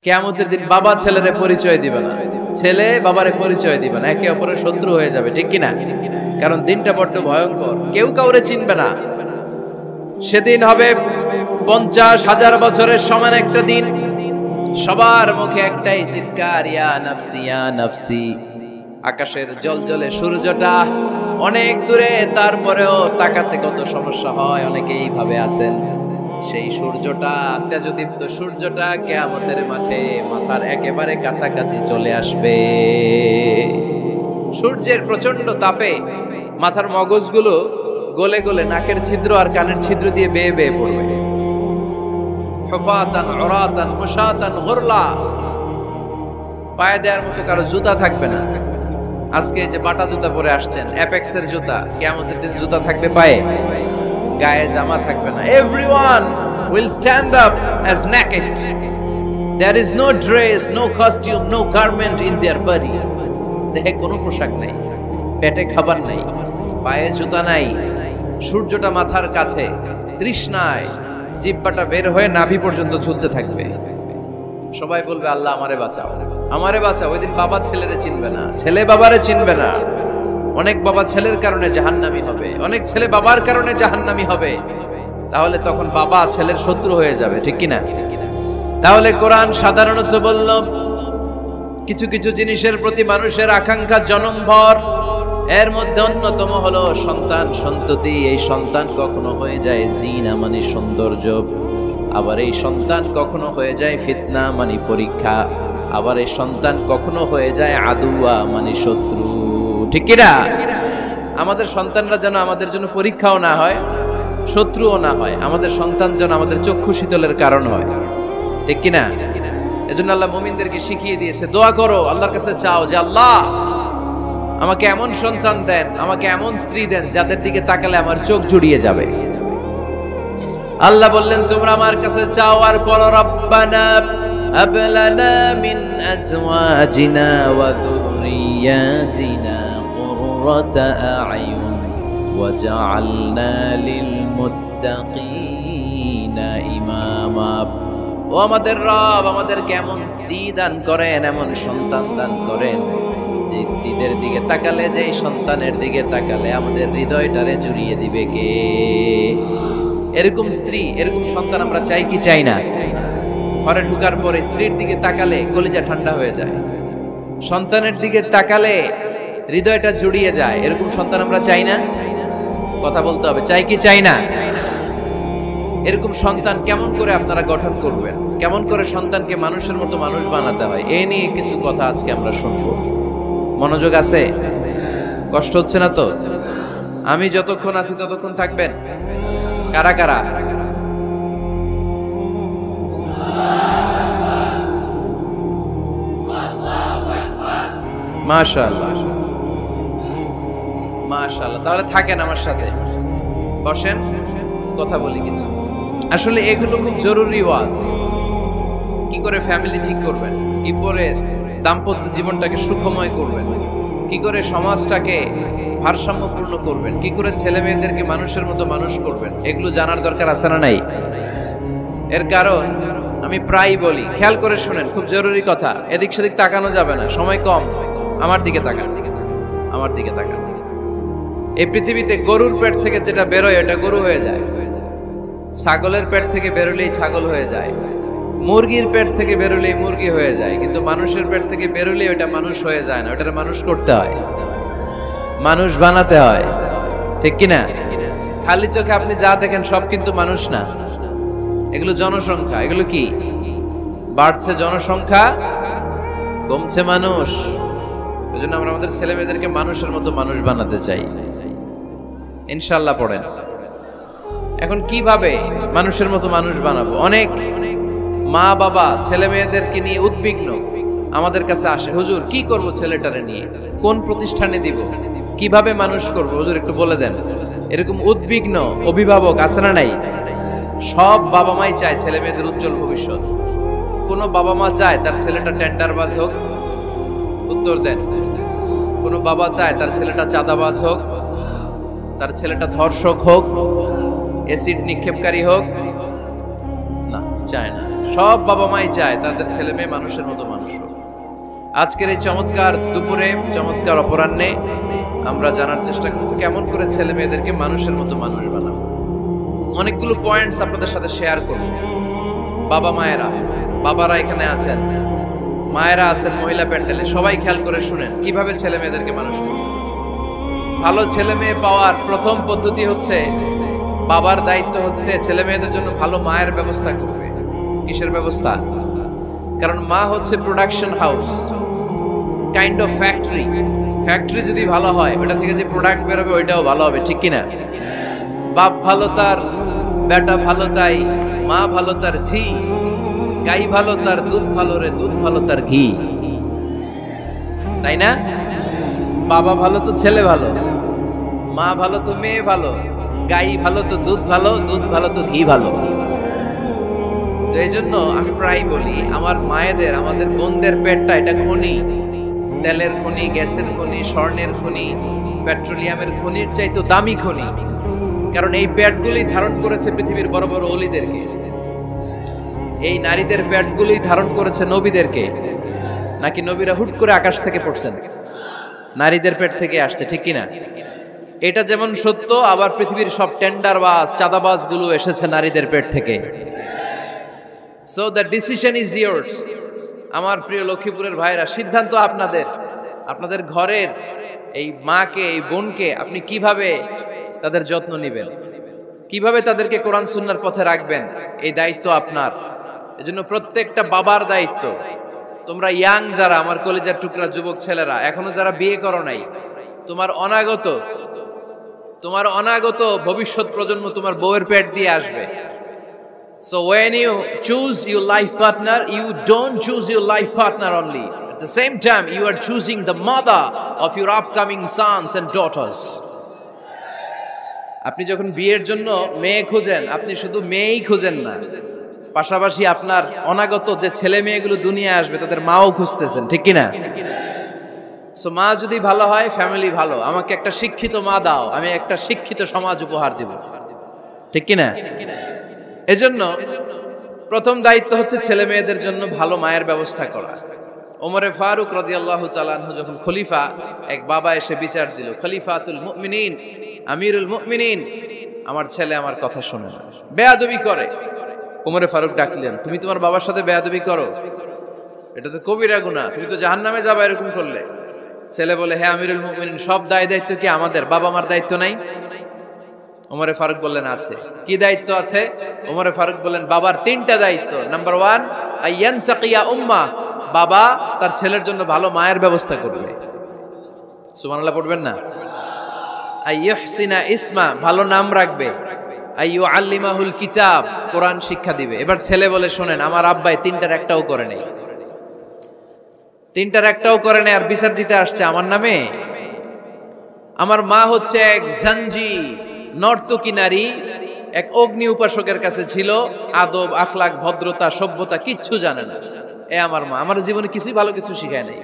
কিয়ামতের দিন বাবা ছেলেরে পরিচয় দিবে না, ছেলে বাবারে পরিচয় দিবে না, একে অপরের শত্রু হয়ে যাবে, ঠিক কিনা? কারণ দিনটা বড্ড ভয়ঙ্কর, কেউ কাউরে চিনবে না। সেদিন হবে 50,000 বছরের সমান একটা দিন। সবার মুখে একটাই চিৎকার, ইয়া নাফসি ইয়া নাফসি। আকাশের জলজলে সূর্যটা অনেক দূরে, তারপরেও তাকাতে কত সমস্যা হয়, অনেকে এইভাবে আছেন। সেই সূর্যটা, তেজদীপ্ত সূর্যটা কিয়ামতের মাঠে মাথার একেবারে কাছাকাছি চলে আসবে। সূর্যের প্রচন্ড তাপে মাথার মগজগুলো গলে গলে নাকের ছিদ্র আর কানের ছিদ্র দিয়ে বেয়ে বেয়ে পড়বে। হুফাতান উরাতান মুশাতান গুরলা, পায়ে দেওয়ার মতো কারো জুতা থাকবে না। আজকে যে বাটা জুতা পরে আসছেন, অ্যাপেক্সের জুতা, কিয়ামতের দিন জুতা থাকবে পায়ে, গায়ে জামা থাকবে না। Everyone will stand up as naked. There is no dress, no costume, no garment in their body. দেহে কোনো পোশাক নাই, পেটে খাবার নাই, পায়ে জুতা নাই, সূর্যটা মাথার কাছে, তৃষ্ণায় জিহ্বাটা বের হয়ে নাভি পর্যন্ত ঝুলতে থাকবে। সবাই বলবে, আল্লাহ আমারে বাঁচাও, আমারে বাঁচাও। ওই দিন বাবা ছেলেরে চিনবে না, ছেলে বাবারে চিনবে না। অনেক বাবা ছেলের কারণে জাহান্নামী হবে, অনেক ছেলে বাবার কারণে জাহান্নামী হবে। তাহলে তখন বাবা ছেলের শত্রু হয়ে যাবে, ঠিক কিনা? তাহলে কোরআন সাধারণত বলল, কিছু কিছু জিনিসের প্রতি মানুষের আকাঙ্ক্ষা জনমভর। এর মধ্যে অন্যতম হলো সন্তান সন্ততি। এই সন্তান কখনো হয়ে যায় জিনা মানে সৌন্দর্য, আবার এই সন্তান কখনো হয়ে যায় ফিতনা মানে পরীক্ষা, আবার এই সন্তান কখনো হয়ে যায় আদুয়া মানে শত্রু, ঠিক কিনা? আমাদের সন্তানরা যেন আমাদের জন্য পরীক্ষাও না হয়, শত্রুও না হয়। আমাদের সন্তান যেন আমাদের চক্ষু শীতলের কারণ হয়, ঠিক কিনা? এজন্য আল্লাহ মুমিনদেরকে শিখিয়ে দিয়েছে, দোয়া করো, আল্লাহর কাছে চাও যে আল্লাহ আমাকে এমন সন্তান দেন, আমাকে এমন স্ত্রী দেন যাদের দিকে তাকালে আমার চোখ জুড়িয়ে যাবে। আল্লাহ বললেন, তোমরা আমার কাছে চাও আর পড়ো, রব্বানা হাব লানা মিন আজওয়াজিনা ওয়া যুররিয়াতিনা কুররাতা আ'য়ুন ওয়াজআলনা লিল মুত্তাকিনা ইমামা। ও আমাদের রব, আমাদেরকে এমন স্ত্রী দান করেন, এমন সন্তান দান করেন যে স্ত্রীদের দিকে তাকালে, যে সন্তানের দিকে তাকালে আমাদের হৃদয়টারে জুড়িয়ে দিবে কে? এরকম স্ত্রী, এরকম সন্তান আমরা চাই কি চাই না? ঘরে ঢুকার পরে স্ত্রীর দিকে তাকালে কলিজা ঠান্ডা হয়ে যায়, সন্তানের দিকে তাকালে হৃদয়টা জুড়িয়ে যায়। এরকম সন্তান আমরা চাই না? কথা বলতে হবে, চাই কি চাই না? এরকম সন্তান কেমন করে আপনারা গঠন করবেন, কেমন করে সন্তানকে মানুষের মতো মানুষ বানাতে হয়, এ নিয়ে কিছু কথা আজকে আমরা শুনবো। মনোযোগ আছে? কষ্ট হচ্ছে না তো? আমি যতক্ষণ আছি ততক্ষণ থাকবেন? কারা কারা? মাশাআল্লাহ মাশাআল্লাহ। তাহলে থাকেন আমার সাথে, বসেন, কথা বলি কিছু। আসলে এগুলো খুব জরুরি ওয়াজ। কি করে ফ্যামিলি ঠিক করবেন, কি করে দাম্পত্য জীবনটাকে সুখময় করবেন, কি করে সমাজটাকে ভারসাম্যপূর্ণ করবেন, কি করে ছেলে মেয়েদেরকে মানুষের মতো মানুষ করবেন, এগুলো জানার দরকার আছে না নাই? এর কারণ আমি প্রায় বলি, খেয়াল করে শুনেন, খুব জরুরি কথা। এদিক সেদিক তাকানো যাবে না, সময় কম। আমার দিকে তাকান, আমার দিকে তাকান। এই পৃথিবীতে গরুর পেট থেকে যেটা বেরোয় ওটা গরু হয়ে যায়, ছাগলের পেট থেকে বেরোলেই ছাগল হয়ে যায়, মুরগির পেট থেকে বেরোলেই মুরগি হয়ে যায়, কিন্তু মানুষের পেট থেকে বেরোলেই ওটা মানুষ হয়ে যায় না। ওটার মানুষ করতে হয়, মানুষ বানাতে হয়, ঠিক কিনা? খালি চোখে আপনি যা দেখেন সব কিন্তু মানুষ না, এগুলো জনসংখ্যা। এগুলো কি? বাড়ছে জনসংখ্যা, কমছে মানুষ। এই জন্য আমরা আমাদের ছেলে মেয়েদেরকে মানুষের মতো মানুষ বানাতে চাই, ইনশাআল্লাহ। পড়েন। এখন কিভাবে মানুষের মতো মানুষ বানাবো? অনেক মা বাবা ছেলে মেয়েদেরকে নিয়ে উদ্বিগ্ন, আমাদের কাছে আসে, হুজুর কি করব ছেলেটারে নিয়ে, কোন প্রতিষ্ঠানে দিব, কিভাবে মানুষ করব, হুজুর একটু বলে দেন। এরকম উদ্বিগ্ন অভিভাবক আছে না নাই? সব বাবা মাই চায় ছেলে মেয়েদের উজ্জ্বল ভবিষ্যৎ। কোন বাবা মা চায় তার ছেলেটা টেন্ডারবাজ হোক? উত্তর দেন। কোন বাবা চায় তার ছেলেটা চাঁদাবাজ হোক, তার ছেলেটা ধর্ষক হোক, এসিড নিক্ষেপকারী হোক? না, চায় না। সব বাবা মাই চায় তাদের ছেলে মেয়ে মানুষের মতো মানুষ হোক। আজকের এই চমৎকার দুপুরে, চমৎকার অপরাহ্নে আমরা জানার চেষ্টা করব কেমন করে ছেলে মেয়েদেরকে মানুষের মতো মানুষ বানাবো। অনেকগুলো পয়েন্টস আপনাদের সাথে শেয়ার করব। বাবা মায়েরা, বাবারা এখানে আছেন, মায়েরা আছেন মহিলা প্যান্ডেলে, সবাই খেয়াল করে শুনেন কিভাবে ছেলে মেয়েদেরকে মানুষ করবে। ভালো ছেলে মেয়ে পাওয়ার প্রথম পদ্ধতি হচ্ছে, বাবার দায়িত্ব হচ্ছে ছেলে মেয়েদের জন্য ভালো মায়ের ব্যবস্থা করবে। কিসের ব্যবস্থা? কারণ মা হচ্ছে production house, kind of factory. Factory যদি ভালো হয়, ওটা থেকে যে প্রোডাক্ট বেরোবে ওইটাও ভালো হবে, ঠিক কিনা? বাপ ভালো তার বেটা ভালো তাই, মা ভালো তার ঝি, গাই ভালো তার দুধ ভালো রে, দুধ ভালো তার ঘি, তাই না? বাবা ভালো তো ছেলে ভালো, মা ভালো তো মেয়ে ভালো, গাই ভালো তো দুধ ভালো, দুধ ভালো তো ঘি ভালো। তো এই জন্য আমি প্রায় বলি, আমার মায়েদের, আমাদের বোনদের পেটটা এটা খনি, তেলের খনি, গ্যাসের খনি, স্বর্ণের খনি, পেট্রোলিয়ামের খনির চাইতে দামি খনি। কারণ এই পেটগুলি ধারণ করেছে পৃথিবীর বড় বড় অলিদেরকে, এই নারীদের পেটগুলি ধারণ করেছে নবীদেরকে। নাকি নবীরা হুট করে আকাশ থেকে পড়ছেন? নারীদের পেট থেকে আসছে, ঠিক কিনা? এটা যেমন সত্য, আবার পৃথিবীর সব টেন্ডারবাজ, চাঁদাবাজ গুলো এসেছে নারীদের পেট থেকে। So the decision is years. আমার প্রিয় লক্ষ্মীপুরের ভাইরা, সিদ্ধান্ত আপনাদের। আপনাদের ঘরের এই মাকে, এই বোনকে আপনি কিভাবে তাদের যত্ন নেবেন, কিভাবে তাদেরকে কোরআন সুন্নাহর পথে রাখবেন, এই দায়িত্ব আপনার। এজন্য প্রত্যেকটা বাবার দায়িত্ব। তোমরা ইয়াং যারা, আমার কলেজের টুকরা যুবক ছেলেরা, এখনো যারা বিয়ে করো নাই, তোমার অনাগত ভবিষ্যৎ প্রজন্ম তোমার বউয়ের পেট দিয়ে আসবে। So when you choose your life partner, you don't choose your life partner only. At the same time, you are choosing the mother of your upcoming sons and daughters. আপনি যখন বিয়ের জন্য মেয়ে খুঁজেন, আপনি শুধু মেয়েই খুঁজেন না, পাশাপাশি আপনার অনাগত যে ছেলে মেয়েগুলো দুনিয়ায় আসবে তাদের মাও খুঁজতেছেন, ঠিক কিনা? সো মা যদি ভালো হয়, ফ্যামিলি ভালো। আমাকে একটা শিক্ষিত মা দাও, আমি একটা শিক্ষিত সমাজ উপহার দেব, ঠিক কিনা? এজন্য প্রথম দায়িত্ব হচ্ছে ছেলে মেয়েদের জন্য ভালো মায়ের ব্যবস্থা করা। ওমরে ফারুক রাদিয়াল্লাহু তাআলা আনহু যখন খলিফা, এক বাবা এসে বিচার দিল, খলিফাতুল মুমিনিন, আমিরুল মুমিনিন, আমার ছেলে আমার কথা শোনে না, বেয়াদবি করে। ওমরে ফারুক ডাকলেন, তুমি তোমার বাবার সাথে বেয়াদবি করো? এটা তো কবিরা গুনাহ, তুমি তো জাহান্নামে যাবে এরকম করলে। ছেলে বলে, হে আমিরুল মুমিনিন, সব দায়িত্ব কি আমাদের? বাবা মার দায়িত্ব নাই? ওমরে ফারুক বললেন, আছে। কি দায়িত্ব আছে? ওমরে ফারুক বললেন, বাবার তিনটা দায়িত্ব। নাম্বার 1, আইয়ানতাকিয়া উম্মা, বাবা তার ছেলের জন্য ভালো মায়ের ব্যবস্থা করবে। সুবহানাল্লাহ পড়বেন না? আইয়ুহসিনা ইসমা, ভালো নাম রাখবে। আইয়ুআল্লিমাহুল কিতাব, কোরআন শিক্ষা দিবে। এবার ছেলে বলে, শোনেন, আমার আব্বাই তিনটার একটাও করে নেই, তিনটার একটাও করে নেই, আর বিচার দিতে আসছে আমার নামে। আমার মা হচ্ছে এক জাঞ্জি, নর্তকী নারী, এক অগ্নি উপাসকের কাছে ছিল, আদব, আখলাক, ভদ্রতা, সভ্যতা কিচ্ছু জানে না। এ আমার মা, আমার জীবনে কিছুই ভালো কিছু শিখায় নাই।